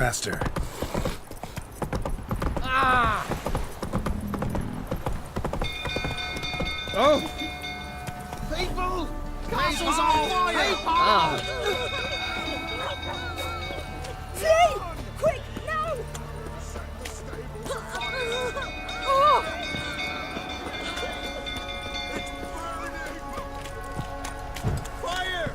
faster. Ah! Oh! People! Castle's on fire! Ah! Flee! Quick, no! Oh! Fire!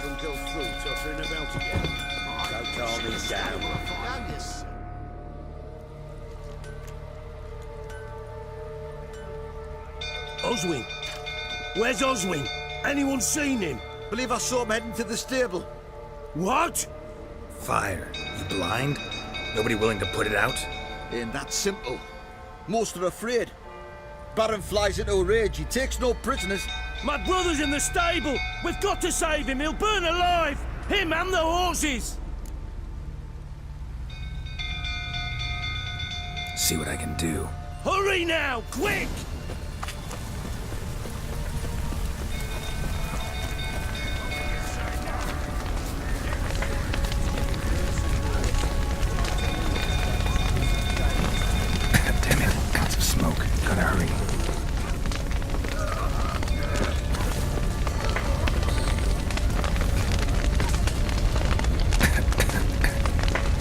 Some go through, tottering about again. Don't calm me down. Oswin! Where's Oswin? Anyone seen him? Believe I saw him heading to the stable. What? Fire. You blind? Nobody willing to put it out? Ain't that simple. Most are afraid. Baron flies into a rage. He takes no prisoners. My brother's in the stable! We've got to save him! He'll burn alive! Him and the horses! See what I can do. Hurry now! Quick! Damn it. Lots of smoke. Gotta hurry.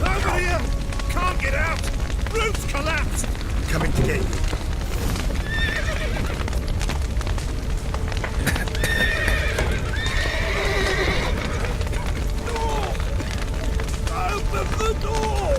Over here! Can't get out! Roof's collapsed! Coming to get you. Open the door!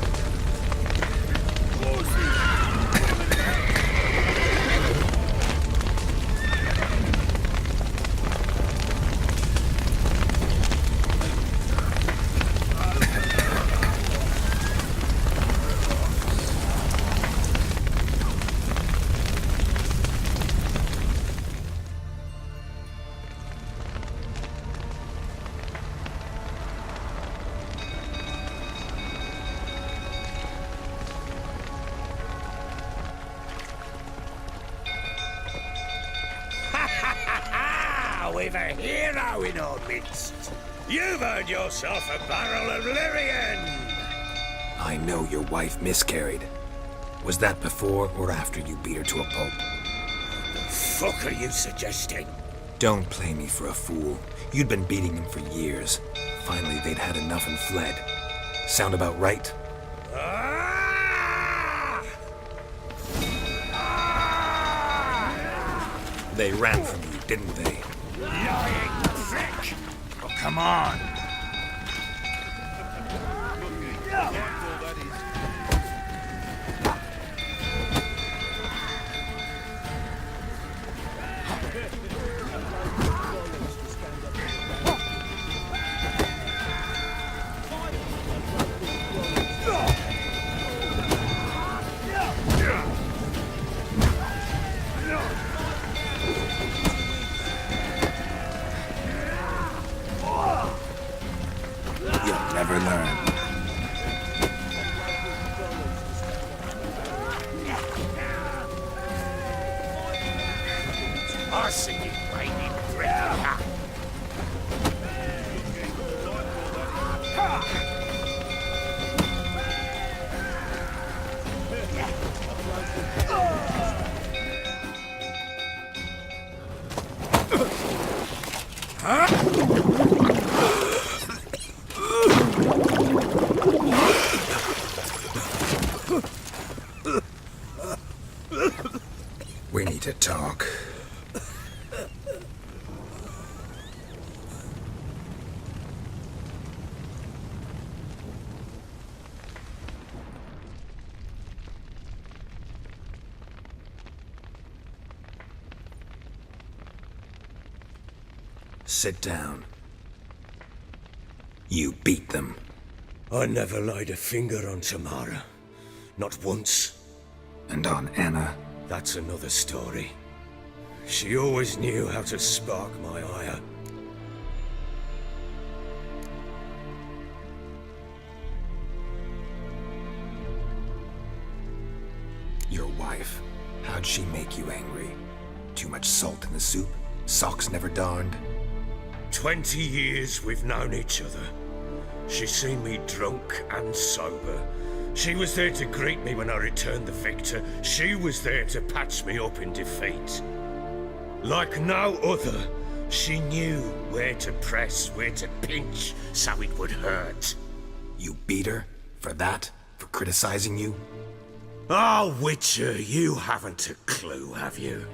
We've a hero in our midst. You've earned yourself a barrel of Lyrian. I know your wife miscarried. Was that before or after you beat her to a pulp? Fuck are you suggesting? Don't play me for a fool. You'd been beating him for years. Finally, they'd had enough and fled. Sound about right? Ah! Ah! They ran from you, didn't they? Lying prick! Oh, come on! You'll never learn. I see you raining prick! We need to talk. Sit down. You beat them. I never laid a finger on Tamara. Not once. And on Anna. That's another story. She always knew how to spark my ire. wife. How'd she make you angry? Too much salt in the soup? Socks never darned? 20 years we've known each other. She's seen me drunk and sober. She was there to greet me when I returned the victor. She was there to patch me up in defeat. Like no other, she knew where to press, where to pinch, so it would hurt. You beat her? For that? For criticizing you? Oh, Witcher, you haven't a clue, have you?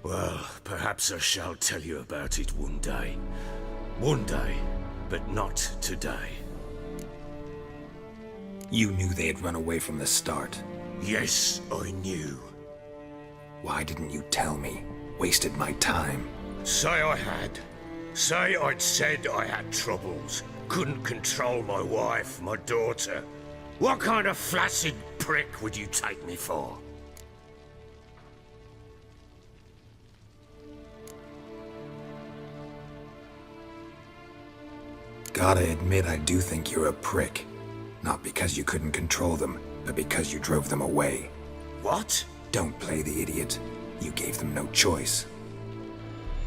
Well, perhaps I shall tell you about it one day. One day, but not today. You knew they had run away from the start. Yes, I knew. Why didn't you tell me? Wasted my time. Say I had. Say I'd said I had troubles. Couldn't control my wife, my daughter. What kind of flaccid prick would you take me for? Gotta admit, I do think you're a prick. Not because you couldn't control them, but because you drove them away. What? Don't play the idiot. You gave them no choice.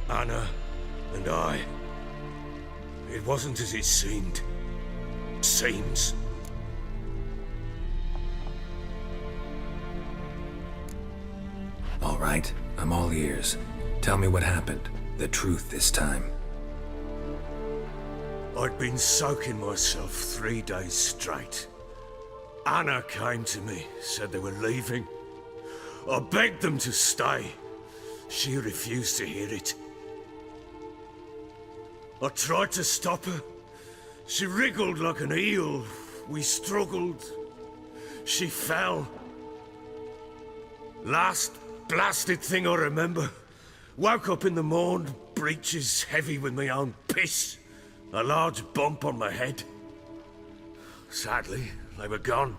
Anna and I. It wasn't as it seemed. Seems. All right, I'm all ears. Tell me what happened. The truth this time. I'd been soaking myself 3 days straight. Anna came to me, said they were leaving. I begged them to stay. She refused to hear it. I tried to stop her. She wriggled like an eel. We struggled. She fell. Last blasted thing I remember. Woke up in the morn, breeches heavy with my own piss. A large bump on my head. Sadly, they were gone.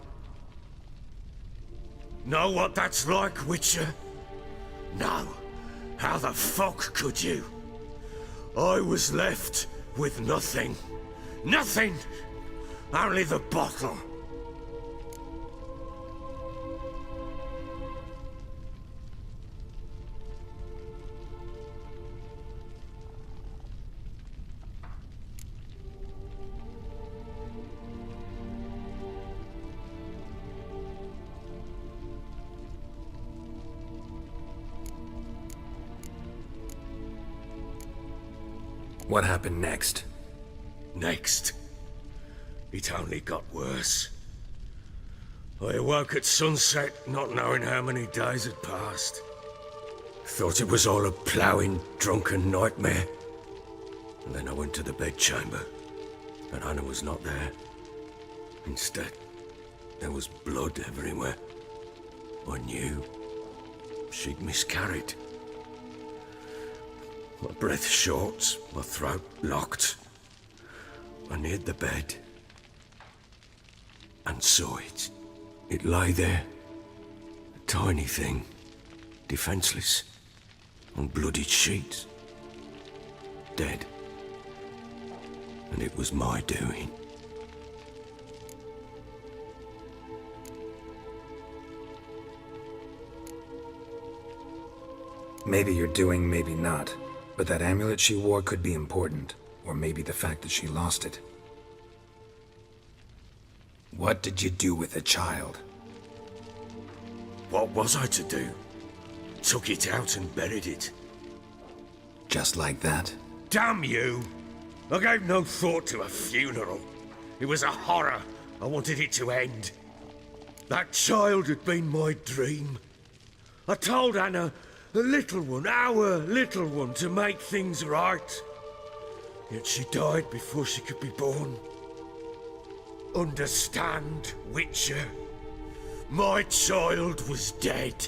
Know what that's like, Witcher? No. How the fuck could you? I was left with nothing. Nothing! Only the bottle. What happened next? Next, it only got worse. I awoke at sunset, not knowing how many days had passed. Thought it was all a ploughing, drunken nightmare. And then I went to the bedchamber, but Anna was not there. Instead, there was blood everywhere. I knew she'd miscarried. My breath short, my throat locked. I neared the bed and saw it. It lay there, a tiny thing, defenseless, on bloodied sheets, dead. And it was my doing. Maybe you're doing, maybe not. But that amulet she wore could be important. Or maybe the fact that she lost it. What did you do with the child? What was I to do? Took it out and buried it. Just like that? Damn you! I gave no thought to a funeral. It was a horror. I wanted it to end. That child had been my dream. I told Anna, the little one, our little one, to make things right. Yet she died before she could be born. Understand, Witcher? My child was dead.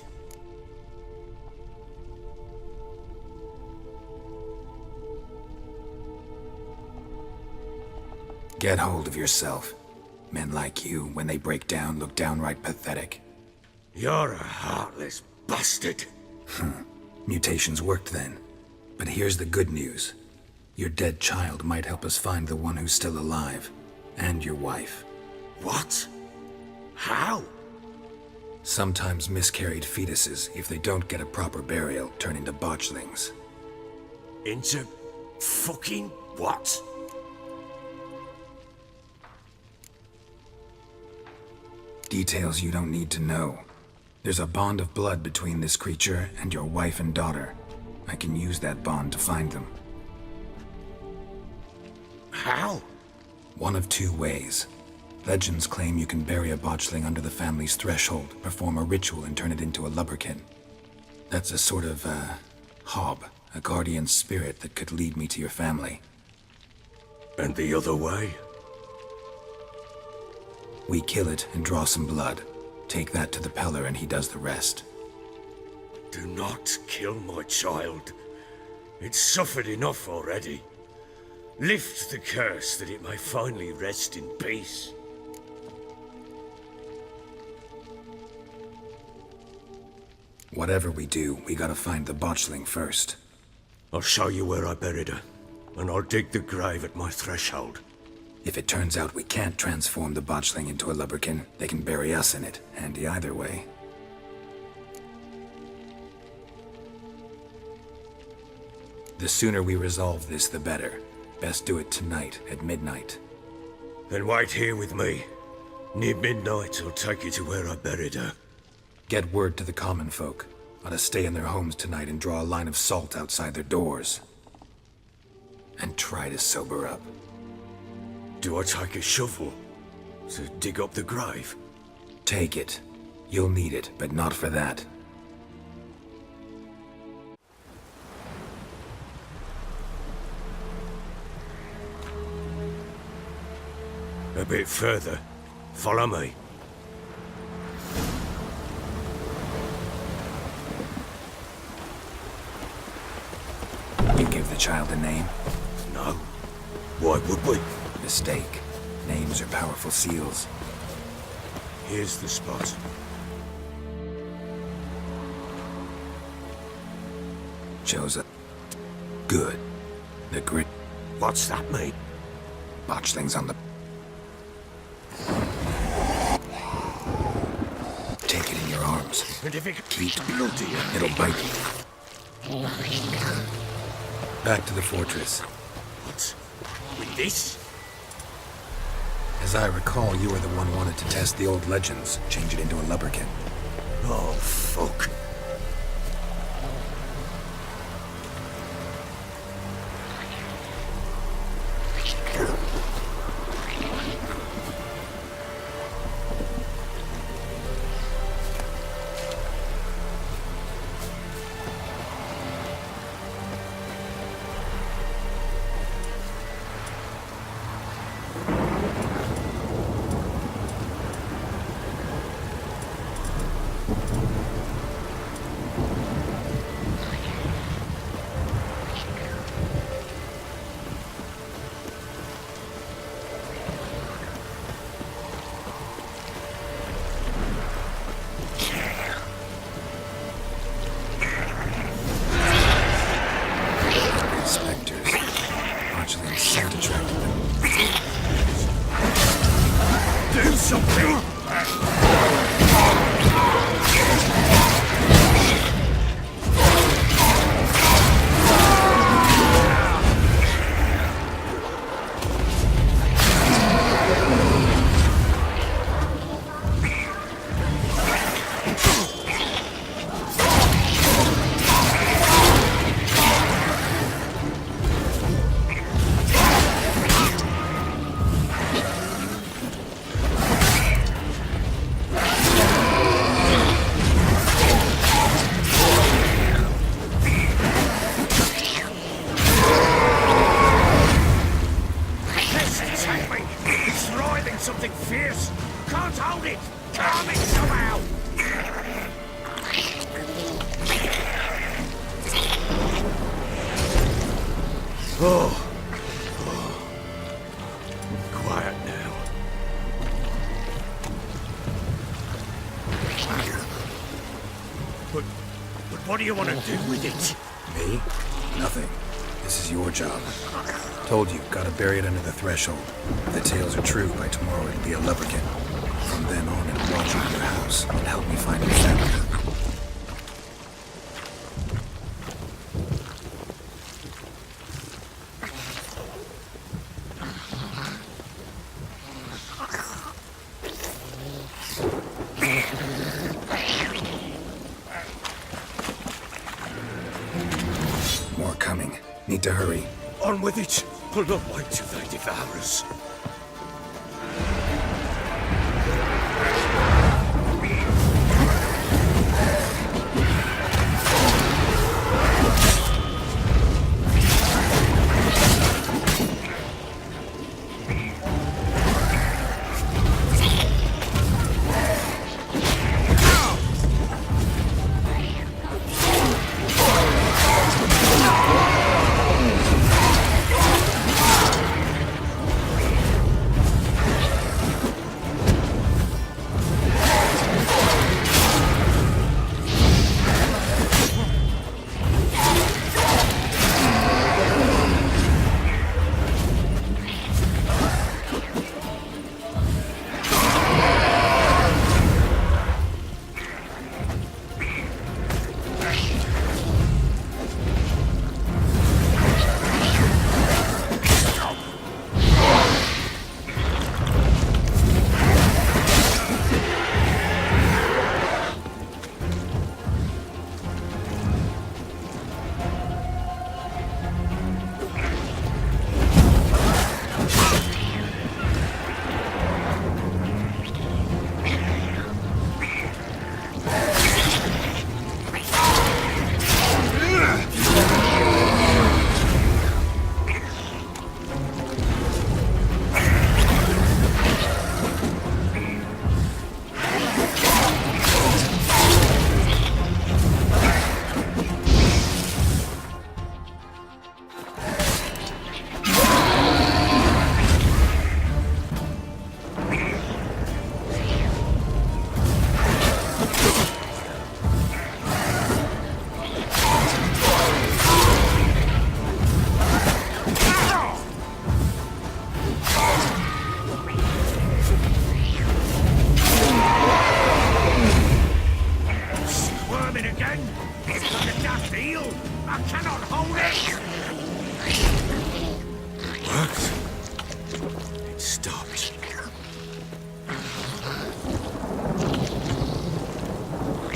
Get hold of yourself. Men like you, when they break down, look downright pathetic. You're a heartless bastard. Mutations worked then. But here's the good news. Your dead child might help us find the one who's still alive. And your wife. What? How? Sometimes miscarried fetuses, if they don't get a proper burial, turn into botchlings. Into fucking what? Details you don't need to know. There's a bond of blood between this creature and your wife and daughter. I can use that bond to find them. How? One of two ways. Legends claim you can bury a botchling under the family's threshold, perform a ritual, and turn it into a lubberkin. That's a sort of, hob, a guardian spirit that could lead me to your family. And the other way? We kill it and draw some blood. Take that to the Peller and he does the rest. Do not kill my child. It's suffered enough already. Lift the curse that it may finally rest in peace. Whatever we do, we gotta find the botchling first. I'll show you where I buried her, and I'll dig the grave at my threshold. If it turns out we can't transform the botchling into a lubberkin, they can bury us in it. Handy either way. The sooner we resolve this, the better. Best do it tonight, at midnight. Then wait here with me. Near midnight, I'll take you to where I buried her. Get word to the common folk. Ought to stay in their homes tonight and draw a line of salt outside their doors. And try to sober up. Do I take a shovel to dig up the grave? Take it. You'll need it, but not for that. A bit further. Follow me. You give the child a name? No. Why would we? Mistake. Names are powerful seals. Here's the spot. Joseph. Good. The grit. What's that mean? Botchlings on the... Take it in your arms. And if it keeps bloody, It'll bite you. Back to the fortress. What? With this? As I recall, you were the one wanted to test the old legends, change it into a lubberkin. Oh, fuck. Something fierce! Can't hold it! Calm it somehow! Oh. Quiet now. But what do you want to do with it? Me? Nothing. This is your job. Told you, gotta bury it under the threshold. If the tales are true, by tomorrow it'll be a lubberkin. From then on, and watch over your house and help me find your family. More coming. Need to hurry. On with it! I'll not wait till they devour us.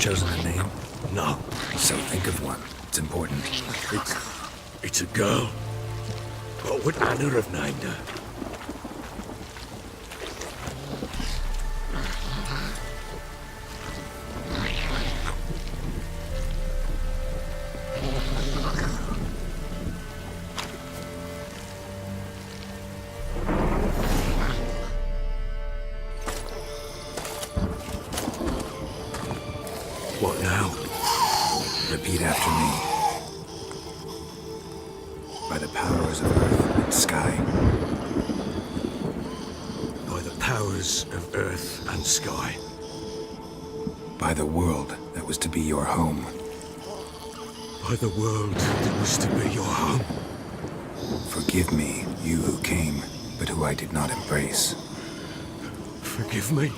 Chosen a name? No. So think of one. It's important. It's a girl. What would Anna have named her? What now? Repeat after me. By the powers of earth and sky. By the powers of earth and sky. By the world that was to be your home. By the world that was to be your home. Forgive me, you who came, but who I did not embrace. Forgive me.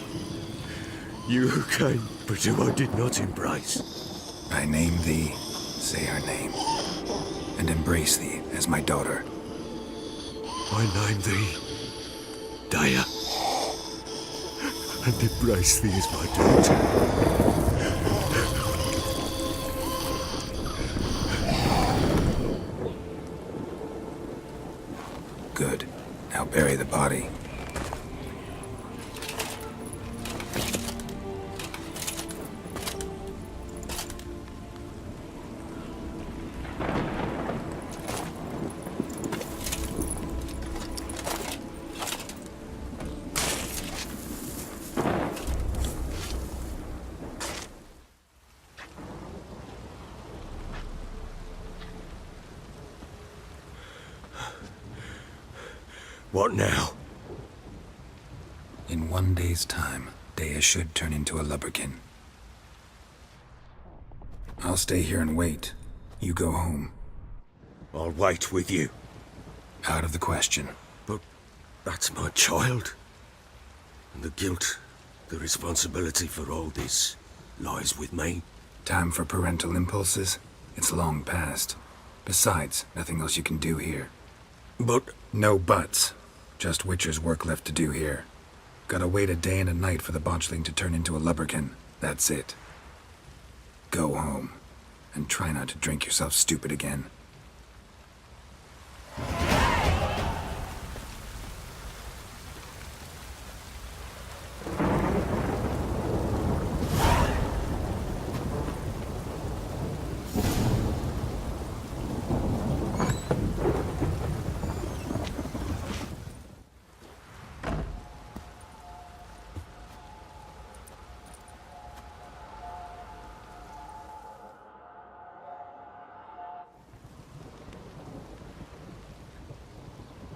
You who came, but who I did not embrace. I name thee, say her name, and embrace thee as my daughter. I name thee Daya, and embrace thee as my daughter. Good. Now bury the body. What now? In 1 day's time, Daya should turn into a lubberkin. I'll stay here and wait. You go home. I'll wait with you. Out of the question. But that's my child. And the guilt The responsibility for all this lies with me. Time for parental impulses? It's long past. Besides, nothing else you can do here. But No buts. Just Witcher's work left to do here. Gotta wait a day and a night for the botchling to turn into a lubberkin. That's it. Go home. And try not to drink yourself stupid again.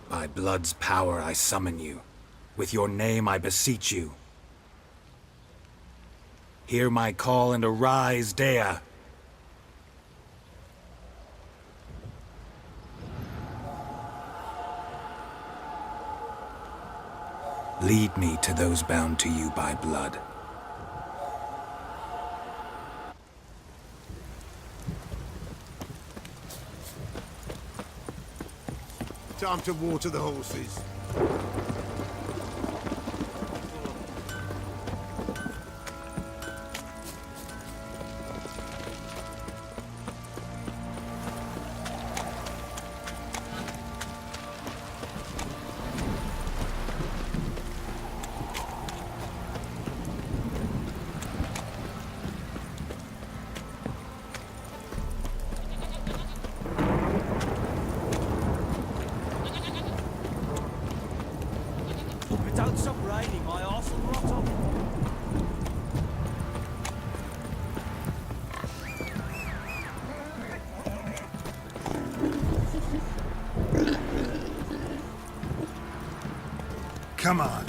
By blood's power I summon you. With your name I beseech you. Hear my call and arise, Dea. Lead me to those bound to you by blood. Time to water the horses. Don't stop raining, my arse will rot off. Come on.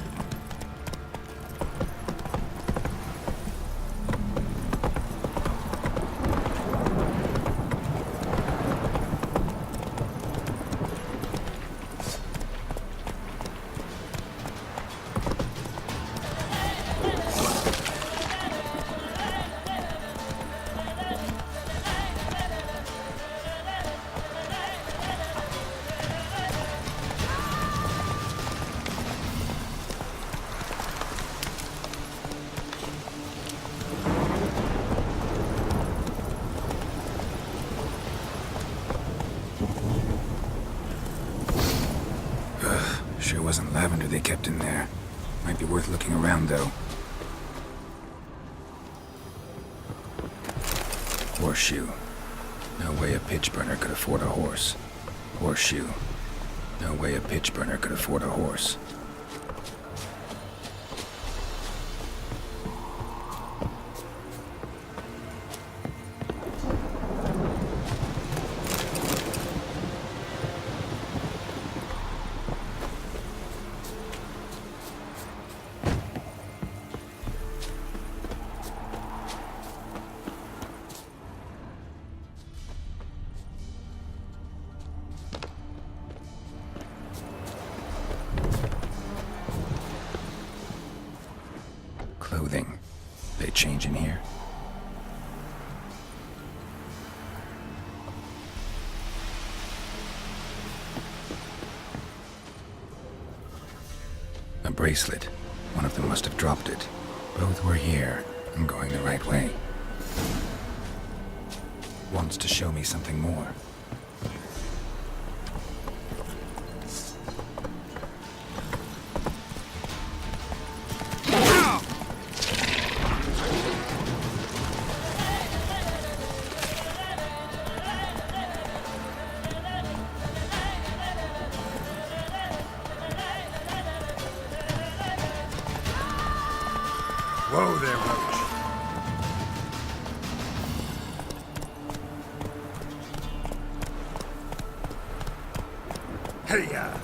Sure wasn't lavender they kept in there. Might be worth looking around, though. Horseshoe. No way a pitch burner could afford a horse. Horseshoe. No way a pitch burner could afford a horse. Clothing. They change in here? A bracelet. One of them must have dropped it. Both were here. I'm going the right way. Wants to show me something more. Whoa there, Roach. Hey-ya!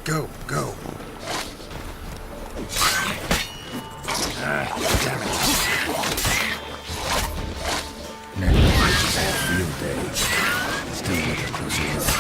Go, go. Ah, damn it. closer look.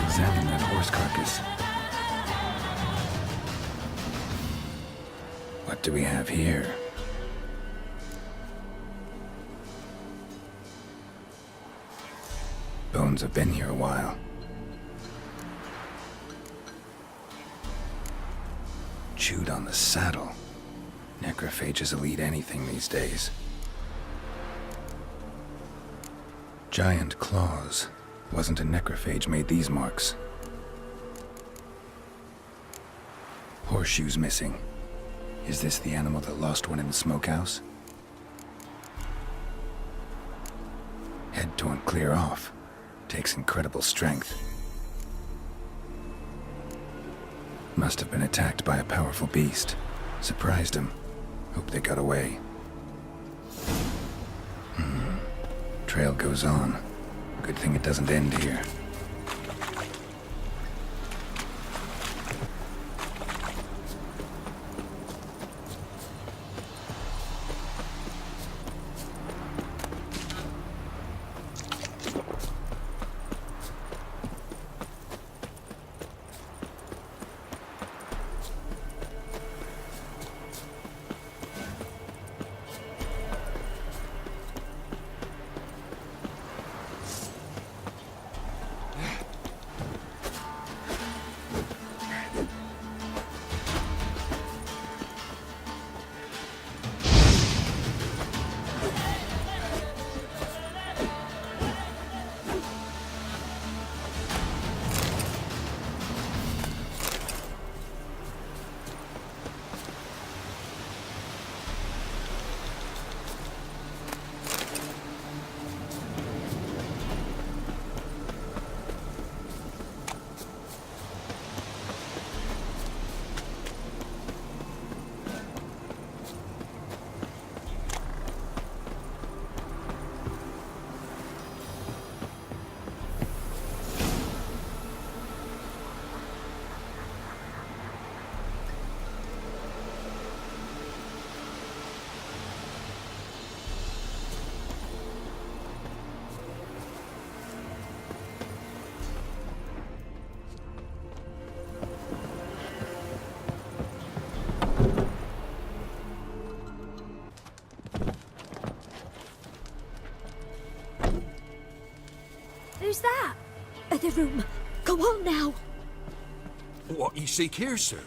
Examine that horse carcass. What do we have here? Bones have been here a while. Chewed on the saddle. Necrophages will eat anything these days. Giant claws. Wasn't a necrophage made these marks. Horseshoes missing. Is this the animal that lost one in the smokehouse? Head torn clear off. Takes incredible strength. Must have been attacked by a powerful beast. Surprised him. Hope they got away. Trail goes on. Good thing it doesn't end here. Who's that? Other room. Go on now. What ye seek here, sir?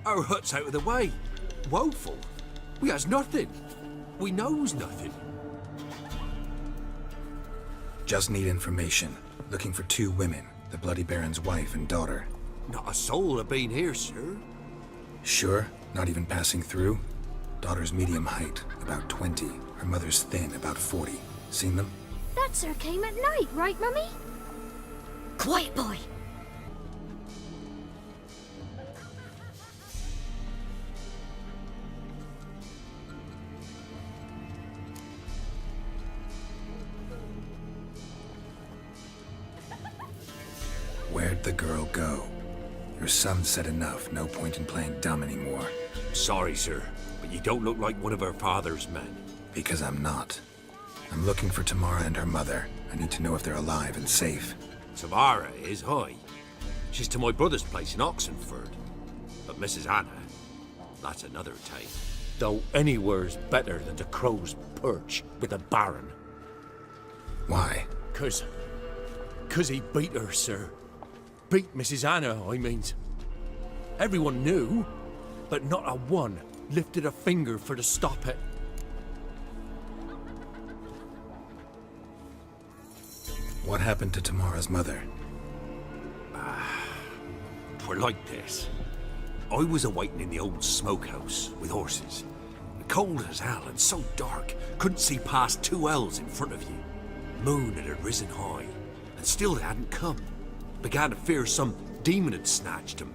Our hut's out of the way. Woeful. We has nothing. We knows nothing. Just need information. Looking for 2 women. The Bloody Baron's wife and daughter. Not a soul have been here, sir. Sure? Not even passing through? Daughter's medium height, about 20. Her mother's thin, about 40. Seen them? That sir came at night, right, Mummy? Quiet, boy. Where'd the girl go? Your son said enough. No point in playing dumb anymore. Sorry, sir, but you don't look like one of our father's men. Because I'm not. I'm looking for Tamara and her mother. I need to know if they're alive and safe. Tamara is, aye. She's to my brother's place in Oxenford. But Mrs. Anna, that's another tale. Though anywhere's better than the crow's perch with a baron. Why? 'Cause he beat her, sir. Beat Mrs. Anna, I mean. Everyone knew, but not a one lifted a finger for to stop it. What happened to Tamara's mother? 'Twere like this. I was awaiting in the old smokehouse with horses. Cold as hell and so dark, couldn't see past 2 ells in front of you. Moon had risen high, and still they hadn't come. Began to fear some demon had snatched them.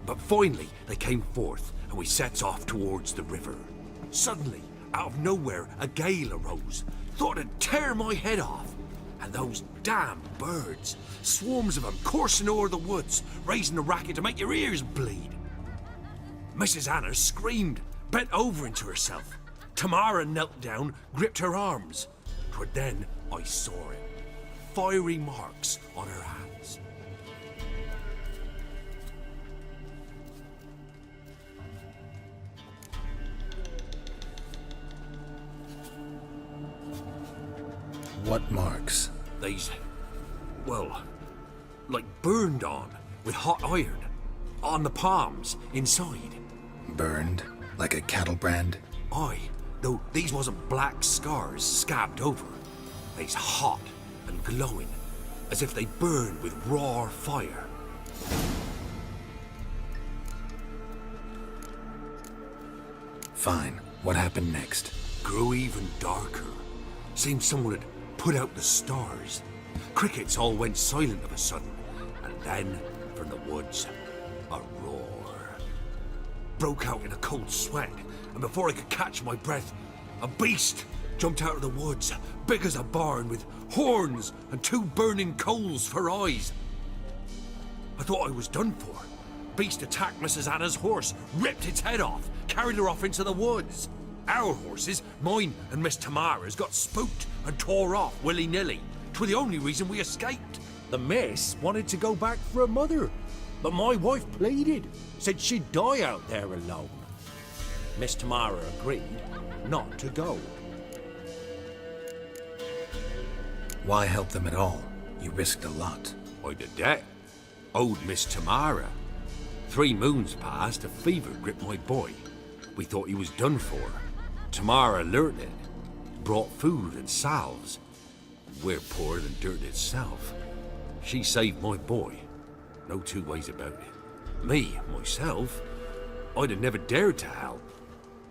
But finally they came forth, and we sets off towards the river. Suddenly, out of nowhere, a gale arose. Thought it'd tear my head off. And those damn birds, swarms of them coursing o'er the woods, raising a racket to make your ears bleed. Mrs. Anna screamed, bent over into herself. Tamara knelt down, gripped her arms. 'Twere then I saw it. Fiery marks on her hands. What marks? They's, well, like burned on with hot iron. On the palms, inside. Burned? Like a cattle brand? Aye, though these wasn't black scars scabbed over. They's hot and glowing, as if they burned with raw fire. Fine. What happened next? Grew even darker. Seemed someone had put out the stars. Crickets all went silent of a sudden, and then, from the woods, a roar. Broke out in a cold sweat, and before I could catch my breath, a beast jumped out of the woods, big as a barn, with horns and 2 burning coals for eyes. I thought I was done for. Beast attacked Mrs. Anna's horse, ripped its head off, carried her off into the woods. Our horses, mine and Miss Tamara's, got spooked and tore off willy-nilly. 'Twere the only reason we escaped. The miss wanted to go back for her mother, but my wife pleaded, said she'd die out there alone. Miss Tamara agreed not to go. Why help them at all? You risked a lot. I did that. Owed Miss Tamara. 3 moons passed, a fever gripped my boy. We thought he was done for. Tamara learnt it. Brought food and salves. We're poorer than dirt itself. She saved my boy. No 2 ways about it. Me, myself, I'd have never dared to help.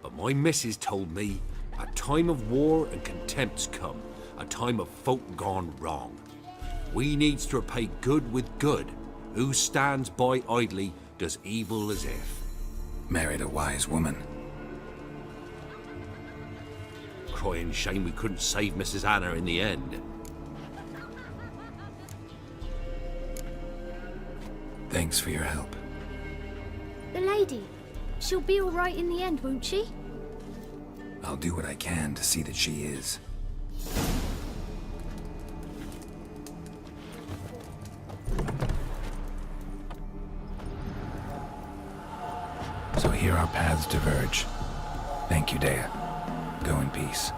But my missus told me a time of war and contempt's come. A time of folk gone wrong. We needs to repay good with good. Who stands by idly does evil as if. Married a wise woman. Crying shame we couldn't save Mrs. Anna in the end. Thanks for your help. The lady. She'll be all right in the end, won't she? I'll do what I can to see that she is. So here our paths diverge. Thank you, Dea. Go in peace.